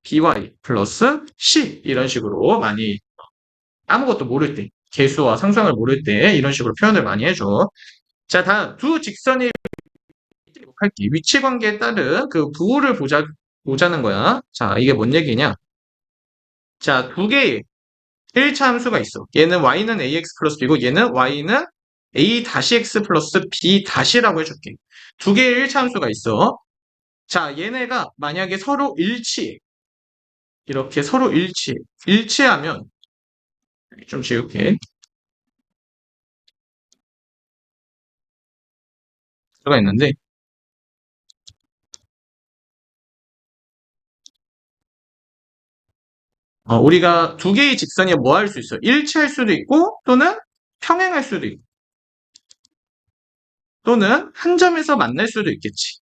by 플러스 c 이런 식으로 많이 아무것도 모를 때 개수와 상수항을 모를 때 이런 식으로 표현을 많이 해줘. 자, 다음 두 직선의 할게. 위치 관계에 따른 그 부호를 보자는 거야. 자, 이게 뭔 얘기냐? 자, 두 개의 1차 함수가 있어. 얘는 y는 ax 플러스 b고 얘는 y는 a 다시 x 플러스 b 다시라고 해줄게. 두 개의 1차 함수가 있어. 자, 얘네가 만약에 서로 일치해. 이렇게 서로 일치해. 일치하면 좀 지울게. 들어가 있는데 우리가 두 개의 직선이 뭐 할 수 있어? 일치할 수도 있고 또는 평행할 수도 있고 또는 한 점에서 만날 수도 있겠지.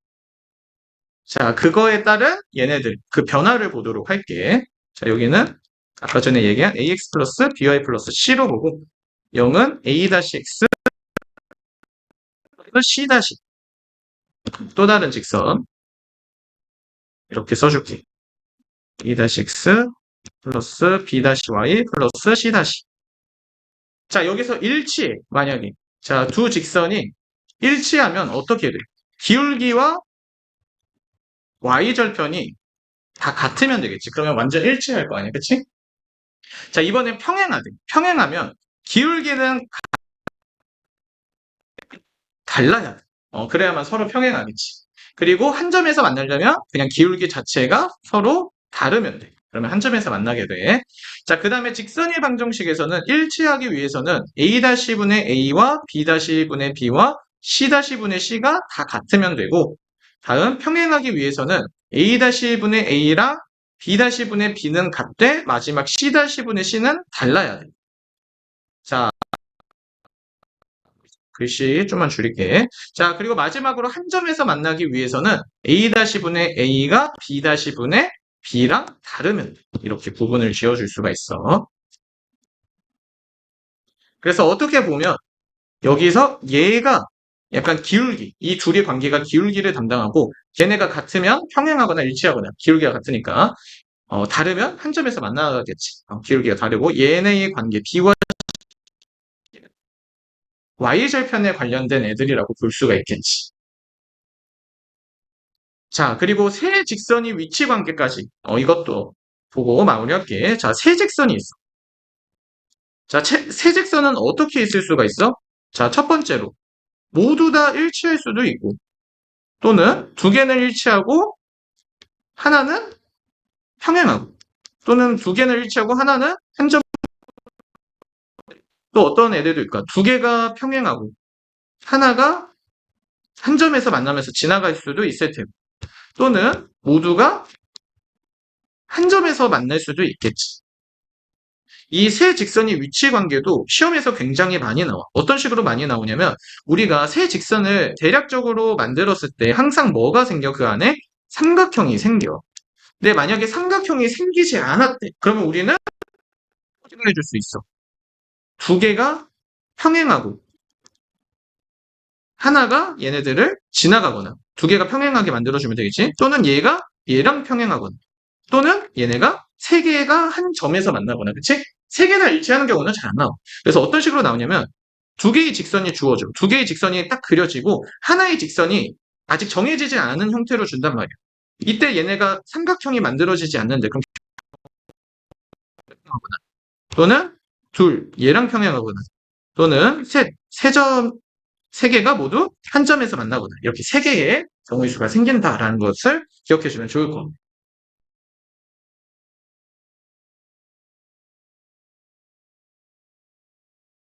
자, 그거에 따른 얘네들 그 변화를 보도록 할게. 자, 여기는 아까 전에 얘기한 ax 플러스 by 플러스 c로 보고 0은 a-x c 다시 또 다른 직선 이렇게 써줄게. a-x 플러스 b-y 플러스 c 다시. 자, 여기서 일치해. 만약에 자, 두 직선이 일치하면 어떻게 돼? 기울기와 y절편이 다 같으면 되겠지. 그러면 완전 일치할 거 아니야, 그치? 자, 이번엔 평행하대. 평행하면 기울기는 달라야 돼. 그래야만 서로 평행하겠지. 그리고 한 점에서 만나려면 그냥 기울기 자체가 서로 다르면 돼. 그러면 한 점에서 만나게 돼. 자, 그 다음에 직선의 방정식에서는 일치하기 위해서는 a-분의 a와 b-분의 b와 c-분의 c가 다 같으면 되고, 다음 평행하기 위해서는 a-분의 a랑 b-분의 b는 같되 마지막 c-분의 c는 달라야 돼. 자, 글씨 좀만 줄일게. 자, 그리고 마지막으로 한 점에서 만나기 위해서는 a-분의 a가 b-분의 b랑 다르면 돼. 이렇게 구분을 지어줄 수가 있어. 그래서 어떻게 보면 여기서 얘가 약간 기울기, 이 둘의 관계가 기울기를 담당하고 걔네가 같으면 평행하거나 일치하거나 기울기가 같으니까 다르면 한 점에서 만나겠지. 기울기가 다르고 얘네의 관계 b와 y절편에 관련된 애들이라고 볼 수가 있겠지. 자, 그리고 세 직선이 위치 관계까지 이것도 보고 마무리할게. 자, 세 직선이 있어. 자, 세 직선은 어떻게 있을 수가 있어? 자, 첫 번째로 모두 다 일치할 수도 있고 또는 두 개는 일치하고 하나는 평행하고 또는 두 개는 일치하고 하나는 한 점. 또 어떤 애들도 있을까? 두 개가 평행하고 하나가 한 점에서 만나면서 지나갈 수도 있을 테고 또는 모두가 한 점에서 만날 수도 있겠지. 이 세 직선의 위치 관계도 시험에서 굉장히 많이 나와. 어떤 식으로 많이 나오냐면 우리가 세 직선을 대략적으로 만들었을 때 항상 뭐가 생겨? 그 안에 삼각형이 생겨. 근데 만약에 삼각형이 생기지 않았대. 그러면 우리는 확인을 해줄 수 있어. 두 개가 평행하고 하나가 얘네들을 지나가거나 두 개가 평행하게 만들어주면 되겠지. 또는 얘가 얘랑 평행하거나 또는 얘네가 세 개가 한 점에서 만나거나 그치? 세 개나 일치하는 경우는 잘 안 나와. 그래서 어떤 식으로 나오냐면 두 개의 직선이 주어져. 두 개의 직선이 딱 그려지고 하나의 직선이 아직 정해지지 않은 형태로 준단 말이야. 이때 얘네가 삼각형이 만들어지지 않는데 그럼 평행하거나 또는 둘 얘랑 평행하거나 또는 세 점, 세 개가 모두 한 점에서 만나거나 이렇게 세 개의 경우의 수가 생긴다라는 것을 기억해 주면 좋을 것 같아요.